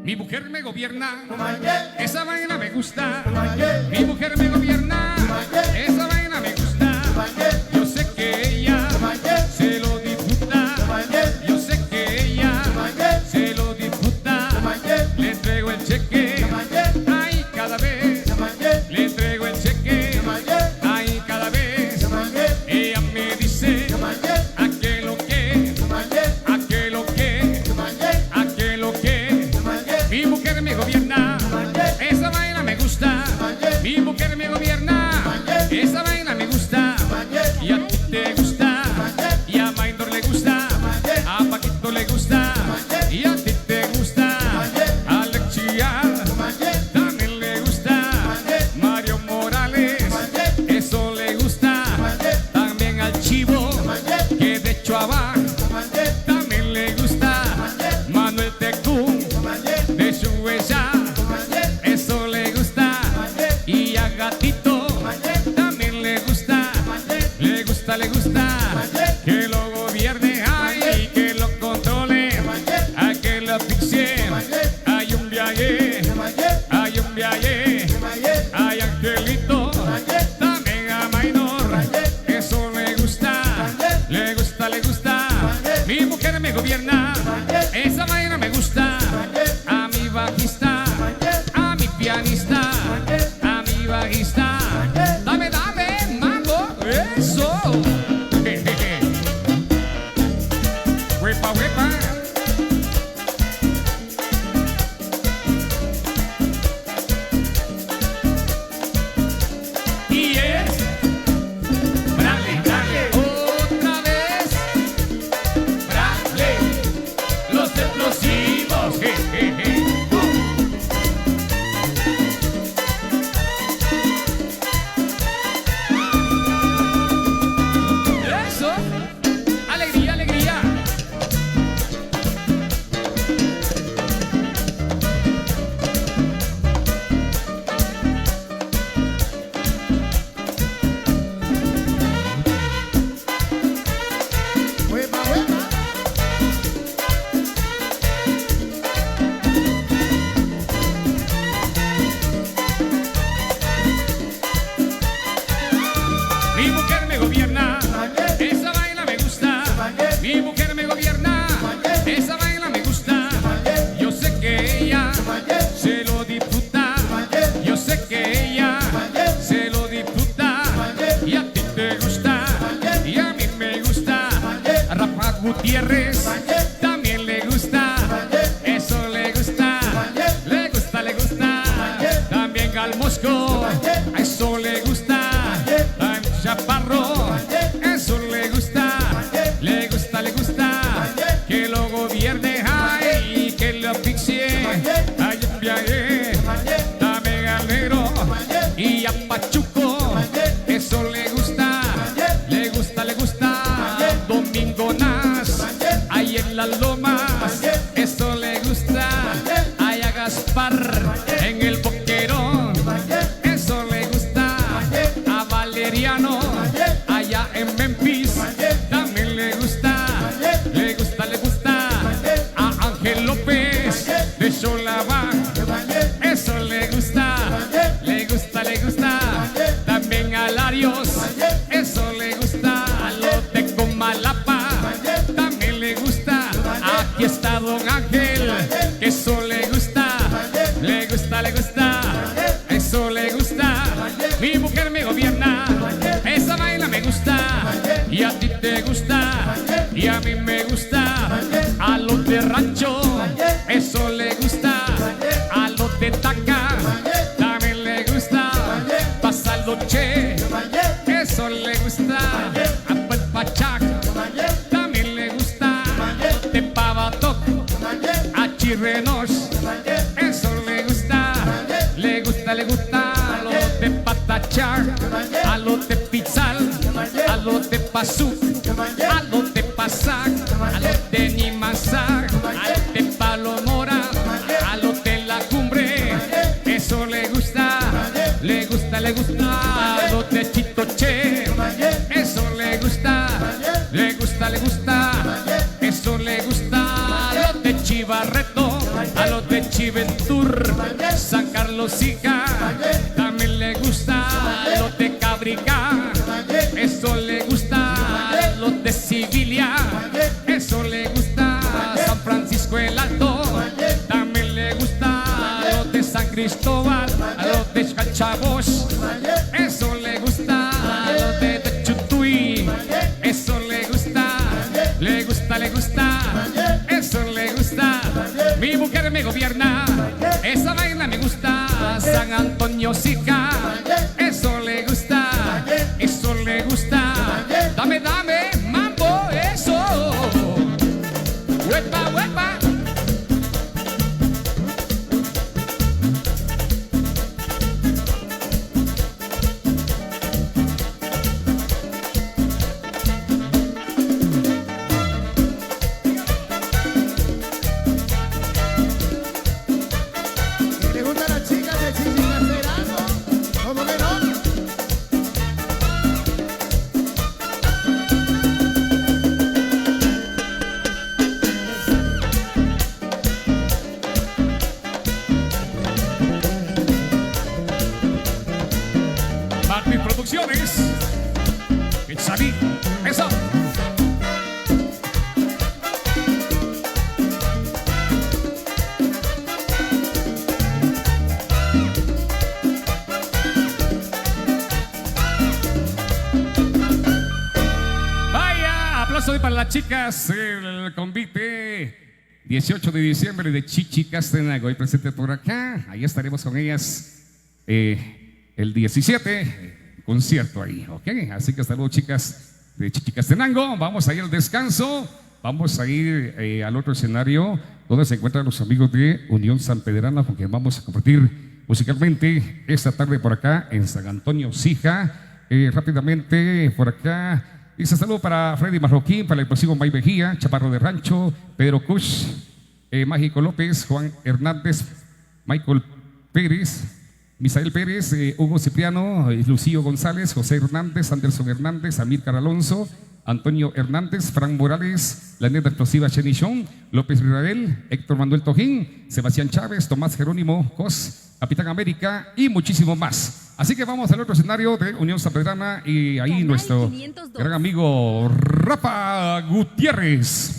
Mi mujer me gobierna, esa vaina me gusta. Mi mujer me gobierna, esa vaina me gusta. Yo sé que ella se lo disfruta. Yo sé que ella se lo disfruta. Le entrego el cheque, ay, cada vez. Le entrego el cheque, ay, cada vez. Ella me dice, ¿a qué lo que? ¿A qué lo que? ¿A qué lo que? Mi mujer me gobierna, esa vaina me gusta. Mi mujer me gobierna, esa vaina me gusta. Y a ti te gusta, y a Maynor le gusta, a Paquito le gusta, y a ti te gusta. A Alexia también le gusta. Mario Morales, eso le gusta. También al Chivo, que de Chuaba, también le gusta. Manuel Tecún, de Chuecha, eso le gusta. Y a Gatito también le gusta. Le gusta, le gusta. Que lo gobierne, ay, que lo controle, ay, que lo asfixie. Hay un viaje, hay un viaje. Hay Angelito, también a Maynor, eso le gusta. Le gusta, le gusta. Mi mujer me gobierna, esa vaina me gusta. A mi bajista, a mi pianista, a mi bajista. Dame, dame, mambo, eso. Huepa, huepa. Y es, dale, dale, otra vez. Dale, los explosivos. Eso, alegría, alegría. Huepa, huepa. Mi mujer me gobierna, esa vaina me gusta. Mi mujer me gobierna, esa vaina me gusta. Yo sé que ella se lo disfruta. Yo sé que ella se lo disfruta. Y a ti te gusta, y a mí me gusta. A Rafa Gutiérrez también le gusta. Eso le gusta, le gusta, le gusta. También al Mosco, a eso le gusta. Al Chaparro, eso le gusta. Le gusta, le gusta. Que lo gobierne, ay, que lo asfixie. Ay, un viaje, dame galero. Y a Pachuco, eso le gusta. Le gusta, le gusta. Domingo Nas, ahí en las lomas, eso le gusta. Ay, a Gaspar, en el Boquerón, eso le gusta. A Valeriano, allá en Memphis, también le gusta. Le gusta, le gusta. A Ángel López, de Cholaba, eso le gusta. Le gusta, le gusta. También a Larios, eso le gusta. A los de Comalapa, también le gusta. Aquí está Don Ángel, eso le gusta. Le gusta, le gusta. Eso le gusta. Mi mujer me gobierna, esa vaina me gusta. Y a ti te gusta, y a mí me gusta. A los de rancho, eso le gusta. A los de Taca, también le gusta. Pasa el Dolce, eso le gusta. A Pachac, también le gusta. De Pavatok, a Chirrenos, eso le gusta. Le gusta, le gusta. A los de Patachar, a los de Pizzal, a los de Pazú, a los de Pasac, a los de Nimasac, a los de Palomora, a los de La Cumbre, eso le gusta. Le gusta, le gusta. A los de Chitoche, eso le gusta. Le gusta, le gusta. Eso le gusta. A los de Chivarreto, a los de de Chiventur, San Carlos hija, también le gusta los de Cabrica, eso le gusta los de Sibilia, eso le gusta San Francisco el Alto, también le gusta los de San Cristóbal, a los de Chalchabos, eso le gusta los de Chutuy, eso le gusta, eso le gusta. Mi mujer me gobierna, esa vaina me gusta. San Antonio Sica, eso le gusta, eso le gusta. Dame, dame, mambo, eso. Huepa, huepa. Martín Producciones, Xavi, eso. Vaya, aplauso para las chicas, el convite 18 de diciembre de Chichicastenango, hoy presente por acá, ahí estaremos con ellas. El 17, concierto ahí, ¿ok? Así que hasta luego, chicas de Chichicastenango. Vamos a ir al descanso, vamos a ir al otro escenario donde se encuentran los amigos de Unión San Pedrana, porque vamos a compartir musicalmente esta tarde por acá en San Antonio Sija. Rápidamente por acá, dice saludo para Freddy Marroquín, para el explosivo May Mejía, Chaparro de Rancho, Pedro Kush, Mágico López, Juan Hernández, Michael Pérez, Misael Pérez, Hugo Cipriano, Lucío González, José Hernández, Anderson Hernández, Amílcar Alonso, Antonio Hernández, Fran Morales, la neta explosiva Chenichón, López Rirabel, Héctor Manuel Tojín, Sebastián Chávez, Tomás Jerónimo Cos, Capitán América y muchísimo más. Así que vamos al otro escenario de Unión San Pedrana y ahí nuestro gran amigo Rafa Gutiérrez.